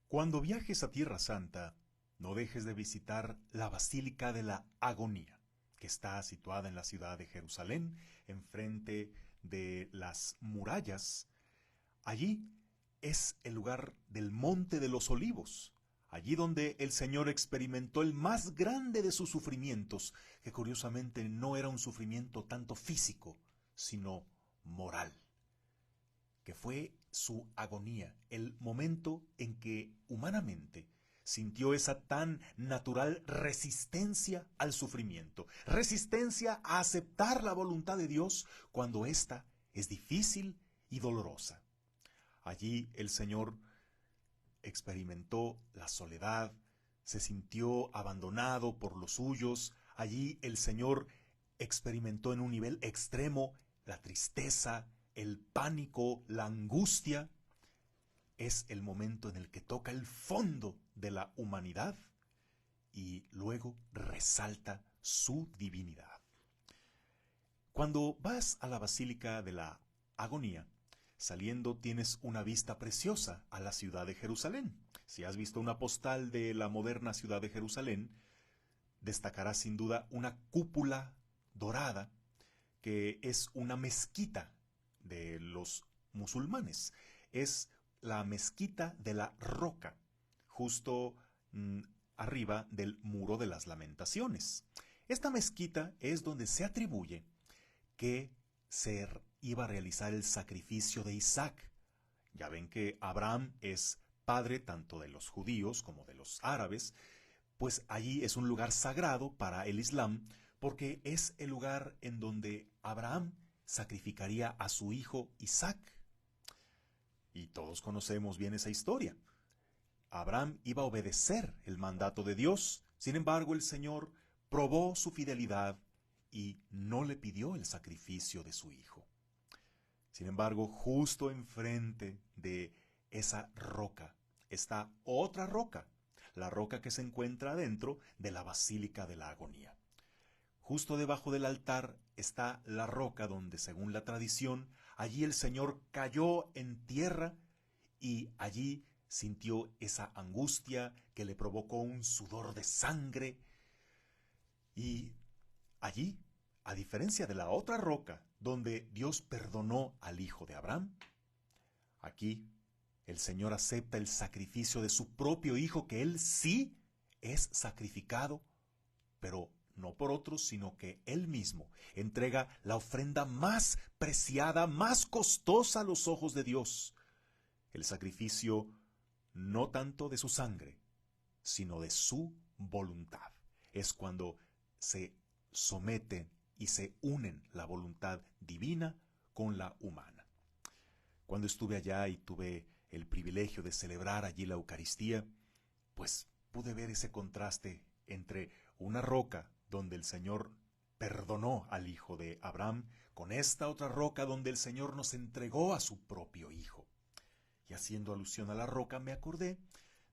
Cuando viajes a Tierra Santa, no dejes de visitar la Basílica de la Agonía, que está situada en la ciudad de Jerusalén, enfrente de las murallas. Allí es el lugar del Monte de los Olivos, allí donde el Señor experimentó el más grande de sus sufrimientos, que curiosamente no era un sufrimiento tanto físico, sino moral, que fue su agonía, el momento en que humanamente sintió esa tan natural resistencia al sufrimiento, resistencia a aceptar la voluntad de Dios cuando ésta es difícil y dolorosa. Allí el Señor experimentó la soledad, se sintió abandonado por los suyos. Allí el Señor experimentó en un nivel extremo la tristeza, el pánico, la angustia. Es el momento en el que toca el fondo de la humanidad y luego resalta su divinidad. Cuando vas a la Basílica de la Agonía, saliendo tienes una vista preciosa a la ciudad de Jerusalén. Si has visto una postal de la moderna ciudad de Jerusalén, destacará sin duda una cúpula dorada que es una mezquita de los musulmanes. Es la mezquita de la Roca, justo arriba del Muro de las Lamentaciones. Esta mezquita es donde se atribuye que se iba a realizar el sacrificio de Isaac. Ya ven que Abraham es padre tanto de los judíos como de los árabes, pues allí es un lugar sagrado para el Islam, porque es el lugar en donde Abraham sacrificaría a su hijo Isaac. Y todos conocemos bien esa historia. Abraham iba a obedecer el mandato de Dios, sin embargo el Señor probó su fidelidad y no le pidió el sacrificio de su hijo. Sin embargo, justo enfrente de esa roca está otra roca, la roca que se encuentra dentro de la Basílica de la Agonía. Justo debajo del altar está la roca donde, según la tradición, allí el Señor cayó en tierra y allí sintió esa angustia que le provocó un sudor de sangre. Y allí, a diferencia de la otra roca donde Dios perdonó al hijo de Abraham, aquí el Señor acepta el sacrificio de su propio hijo, que él sí es sacrificado, pero no por otros, sino que él mismo entrega la ofrenda más preciada, más costosa a los ojos de Dios. El sacrificio no tanto de su sangre, sino de su voluntad. Es cuando se someten y se unen la voluntad divina con la humana. Cuando estuve allá y tuve el privilegio de celebrar allí la Eucaristía, pues pude ver ese contraste entre una roca donde el Señor perdonó al hijo de Abraham, con esta otra roca donde el Señor nos entregó a su propio hijo. Y haciendo alusión a la roca me acordé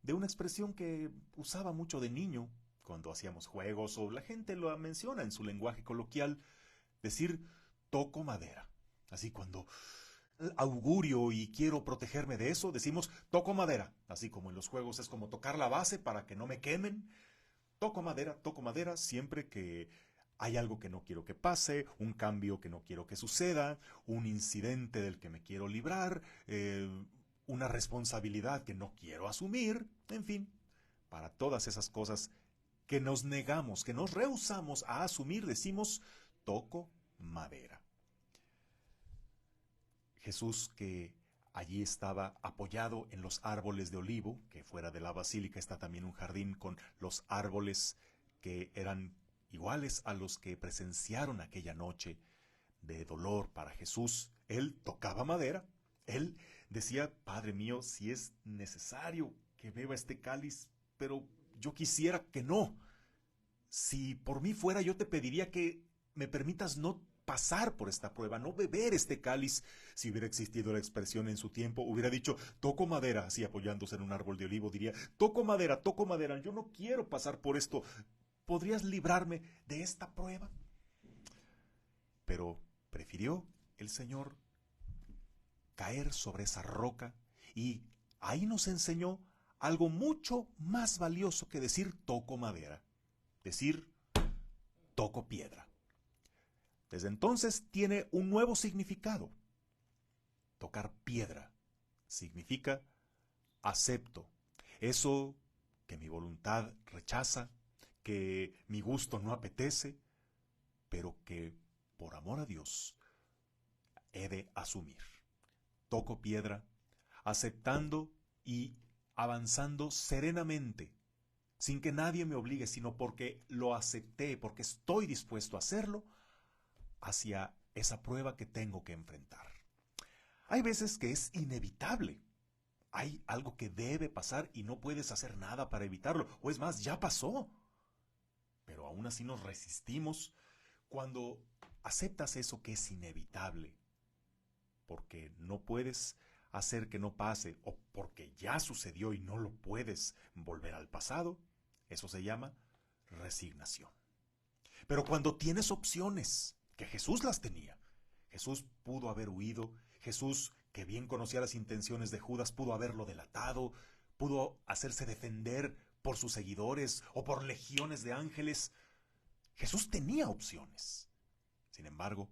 de una expresión que usaba mucho de niño cuando hacíamos juegos o la gente lo menciona en su lenguaje coloquial, decir toco madera. Así cuando augurio y quiero protegerme de eso, decimos toco madera. Así como en los juegos es como tocar la base para que no me quemen. Toco madera siempre que hay algo que no quiero que pase, un cambio que no quiero que suceda, un incidente del que me quiero librar, una responsabilidad que no quiero asumir, en fin, para todas esas cosas que nos negamos, que nos rehusamos a asumir, decimos, toco madera. Jesús, que allí estaba apoyado en los árboles de olivo, que fuera de la basílica está también un jardín con los árboles que eran iguales a los que presenciaron aquella noche de dolor para Jesús. Él tocaba madera. Él decía, Padre mío, si es necesario que beba este cáliz, pero yo quisiera que no. Si por mí fuera, yo te pediría que me permitas no pasar por esta prueba, no beber este cáliz. Si hubiera existido la expresión en su tiempo, hubiera dicho, toco madera, así apoyándose en un árbol de olivo, diría, toco madera, yo no quiero pasar por esto. ¿Podrías librarme de esta prueba? Pero prefirió el Señor caer sobre esa roca y ahí nos enseñó algo mucho más valioso que decir toco madera, decir toco piedra. Desde entonces tiene un nuevo significado. Tocar piedra significa acepto eso que mi voluntad rechaza, que mi gusto no apetece, pero que por amor a Dios he de asumir. Toco piedra, aceptando y avanzando serenamente, sin que nadie me obligue, sino porque lo acepté, porque estoy dispuesto a hacerlo, hacia esa prueba que tengo que enfrentar. Hay veces que es inevitable. Hay algo que debe pasar y no puedes hacer nada para evitarlo, o es más, ya pasó. Pero aún así nos resistimos cuando aceptas eso que es inevitable, porque no puedes hacer que no pase o porque ya sucedió y no lo puedes volver al pasado. Eso se llama resignación. Pero cuando tienes opciones, que Jesús las tenía, Jesús pudo haber huido, Jesús, que bien conocía las intenciones de Judas, pudo haberlo delatado, pudo hacerse defender por sus seguidores o por legiones de ángeles. Jesús tenía opciones. Sin embargo,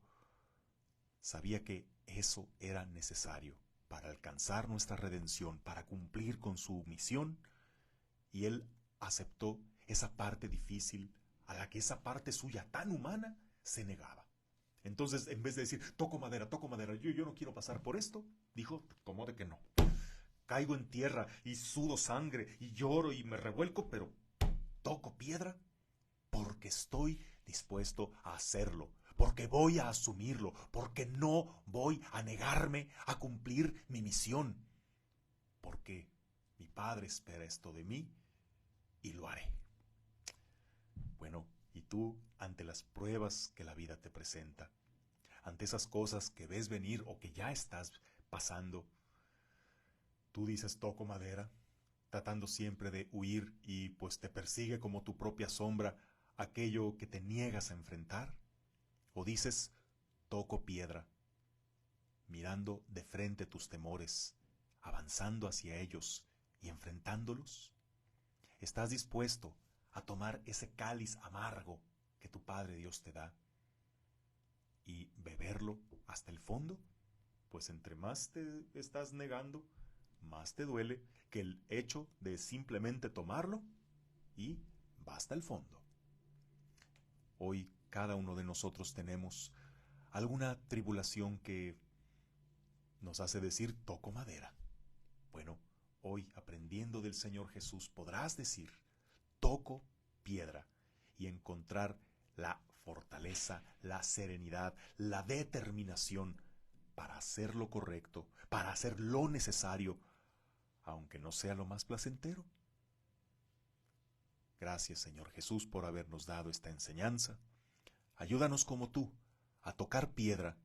sabía que eso era necesario para alcanzar nuestra redención, para cumplir con su misión, y él aceptó esa parte difícil a la que esa parte suya tan humana se negaba. Entonces, en vez de decir, toco madera, yo no quiero pasar por esto, dijo, ¿cómo de que no? Caigo en tierra y sudo sangre y lloro y me revuelco, pero toco piedra porque estoy dispuesto a hacerlo, porque voy a asumirlo, porque no voy a negarme a cumplir mi misión, porque mi Padre espera esto de mí y lo haré. Bueno, y tú, ante las pruebas que la vida te presenta, ante esas cosas que ves venir o que ya estás pasando, tú dices toco madera, tratando siempre de huir y pues te persigue como tu propia sombra aquello que te niegas a enfrentar, o dices toco piedra, mirando de frente tus temores, avanzando hacia ellos y enfrentándolos. ¿Estás dispuesto a tomar ese cáliz amargo que tu Padre Dios te da y beberlo hasta el fondo? Pues entre más te estás negando, más te duele que el hecho de simplemente tomarlo y va hasta el fondo. Hoy cada uno de nosotros tenemos alguna tribulación que nos hace decir toco madera. Bueno, hoy aprendiendo del Señor Jesús podrás decir toco piedra y encontrar la fortaleza, la serenidad, la determinación para hacer lo correcto, para hacer lo necesario, aunque no sea lo más placentero. Gracias, Señor Jesús, por habernos dado esta enseñanza. Ayúdanos como tú a tocar piedra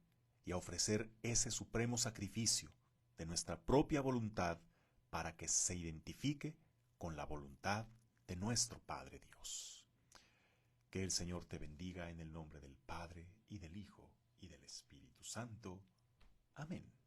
y a ofrecer ese supremo sacrificio de nuestra propia voluntad para que se identifique con la voluntad de nuestro Padre Dios. Que el Señor te bendiga en el nombre del Padre, y del Hijo, y del Espíritu Santo. Amén.